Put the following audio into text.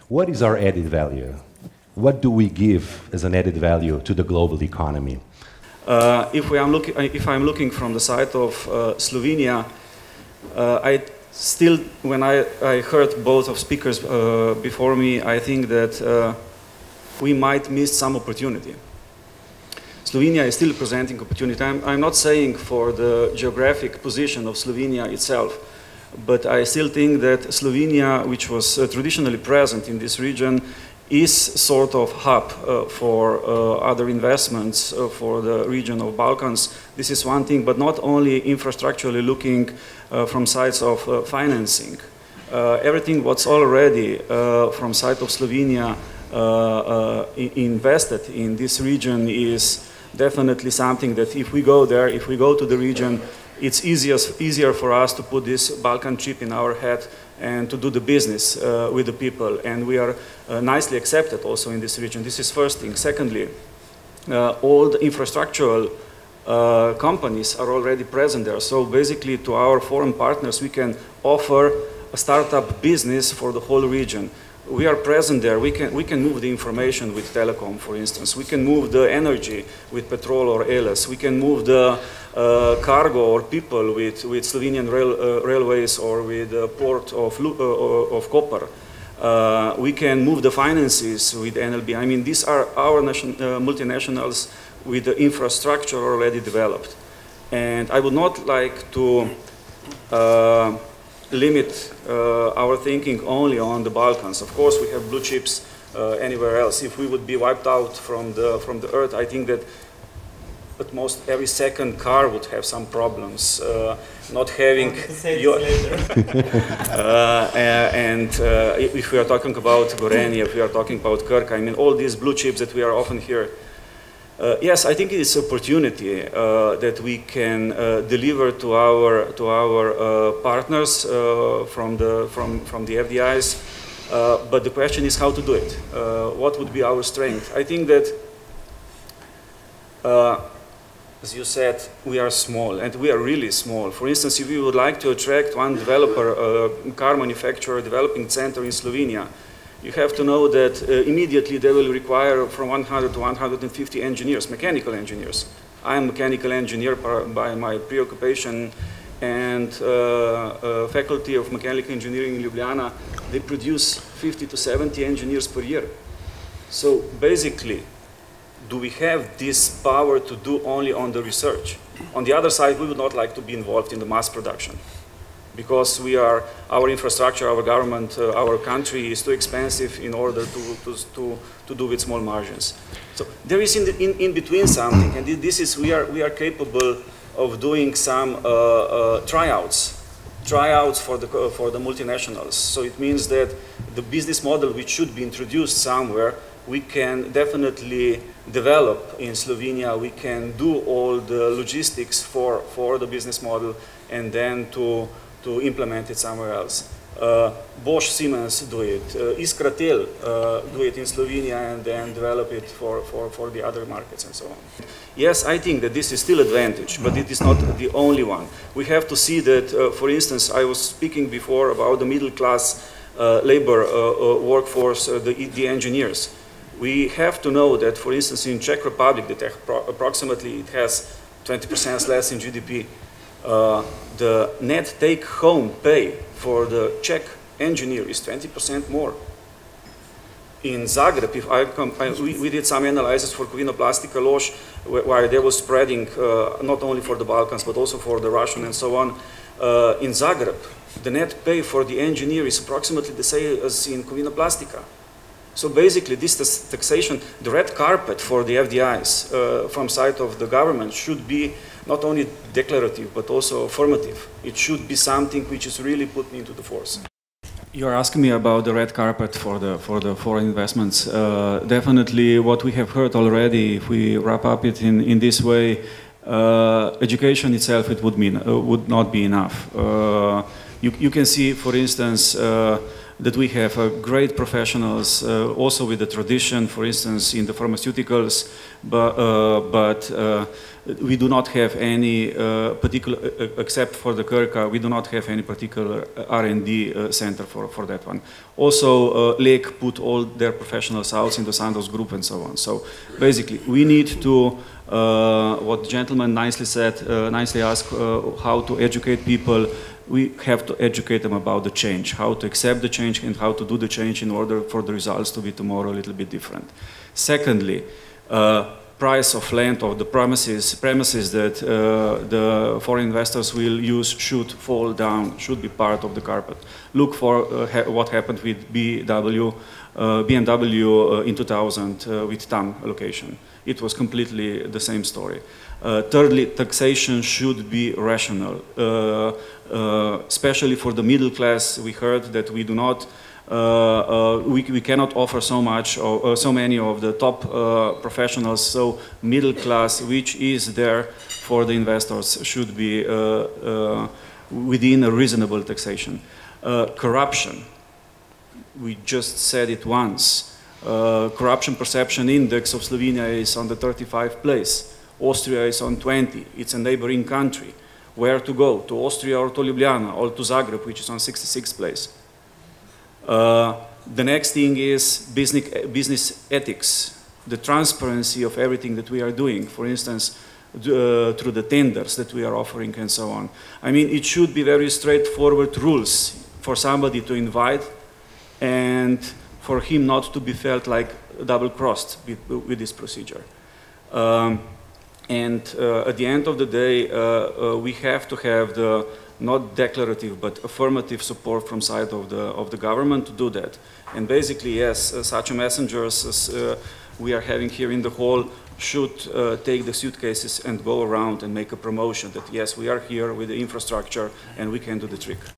What is our added value? What do we give as an added value to the global economy? If I'm looking from the side of Slovenia, when I heard both of speakers before me, I think that we might miss some opportunity. Slovenia is still presenting opportunity. I'm not saying for the geographic position of Slovenia itself, but I still think that Slovenia, which was traditionally present in this region, is sort of hub for other investments for the region of Balkans. This is one thing, but not only infrastructurally looking from sides of financing. Everything what's already from side of Slovenia invested in this region is definitely something that if we go there, if we go to the region, it's easier for us to put this Balkan chip in our head and to do the business with the people. And we are nicely accepted also in this region. This is first thing. Secondly, all the infrastructural companies are already present there. So basically to our foreign partners, we can offer a startup business for the whole region. We are present there. We can move the information with telecom, for instance. We can move the energy with petrol or ELES. We can move the cargo or people with Slovenian railways or with the port of Koper. We can move the finances with NLB. I mean, these are our multinationals with the infrastructure already developed. And I would not like to limit our thinking only on the Balkans. Of course, we have blue chips anywhere else. If we would be wiped out from the earth, I think that at most every second car would have some problems. Not having your if we are talking about Gorenje, if we are talking about Krka, I mean all these blue chips that we are often here. Yes, I think it is an opportunity that we can deliver to our partners from the FDIs, but the question is how to do it. What would be our strength? I think that, as you said, we are small, and we are really small. For instance, if we would like to attract one developer, car manufacturer, developing center in Slovenia, you have to know that immediately they will require from 100 to 150 engineers, mechanical engineers. I am a mechanical engineer by my preoccupation, and faculty of mechanical engineering in Ljubljana, they produce 50 to 70 engineers per year. So basically, do we have this power to do only on the research? On the other side, we would not like to be involved in the mass production, because our infrastructure, our government, our country is too expensive in order to do with small margins. So there is in between something, and this is we are capable of doing some tryouts for the multinationals. So it means that the business model which should be introduced somewhere, we can definitely develop in Slovenia. We can do all the logistics for the business model, and then to implement it somewhere else. Bosch, Siemens do it. Iskratel do it in Slovenia and then develop it for the other markets and so on. Yes, I think that this is still advantage, but it is not the only one. We have to see that, for instance, I was speaking before about the middle class labor workforce, the engineers. We have to know that, for instance, in Czech Republic, that approximately it has 20% less in GDP. The net take-home pay for the Czech engineer is 20% more. In Zagreb, we did some analysis for Kovino-Plastika Lož, where they were spreading not only for the Balkans, but also for the Russian and so on. In Zagreb, the net pay for the engineer is approximately the same as in Kovino-Plastika. So basically, this taxation, the red carpet for the FDIs from side of the government should be not only declarative, but also affirmative. It should be something which is really put into the force. You're asking me about the red carpet for the foreign investments. Definitely what we have heard already, if we wrap up it in this way, education itself, it would not be enough. You can see, for instance, that we have great professionals, also with the tradition, for instance, in the pharmaceuticals, but we do not have any particular, except for the Krka, we do not have any particular R&D center for that one. Also, Lake put all their professionals out in the Sandoz group and so on. So basically, we need to, what the gentleman nicely said, nicely asked how to educate people. We have to educate them about the change, how to accept the change and how to do the change in order for the results to be tomorrow a little bit different. Secondly, price of land or the premises that the foreign investors will use should fall down, should be part of the carpet. Look for what happened with BMW in 2000 with TAM allocation. It was completely the same story. Thirdly, taxation should be rational, especially for the middle class. We heard that we do not, we cannot offer so much or so many of the top professionals. So middle class, which is there for the investors, should be within a reasonable taxation. Corruption, we just said it once. Corruption perception index of Slovenia is on the 35th place. Austria is on 20. It's a neighboring country. Where to go? To Austria or to Ljubljana or to Zagreb, which is on 66th place. The next thing is business ethics, the transparency of everything that we are doing. For instance, through the tenders that we are offering and so on. I mean, it should be very straightforward rules for somebody to invite and for him not to be felt like double-crossed with this procedure. And at the end of the day, we have to have the not declarative but affirmative support from side of the government to do that. And basically, yes, such messengers as we are having here in the hall should take the suitcases and go around and make a promotion that yes, we are here with the infrastructure and we can do the trick.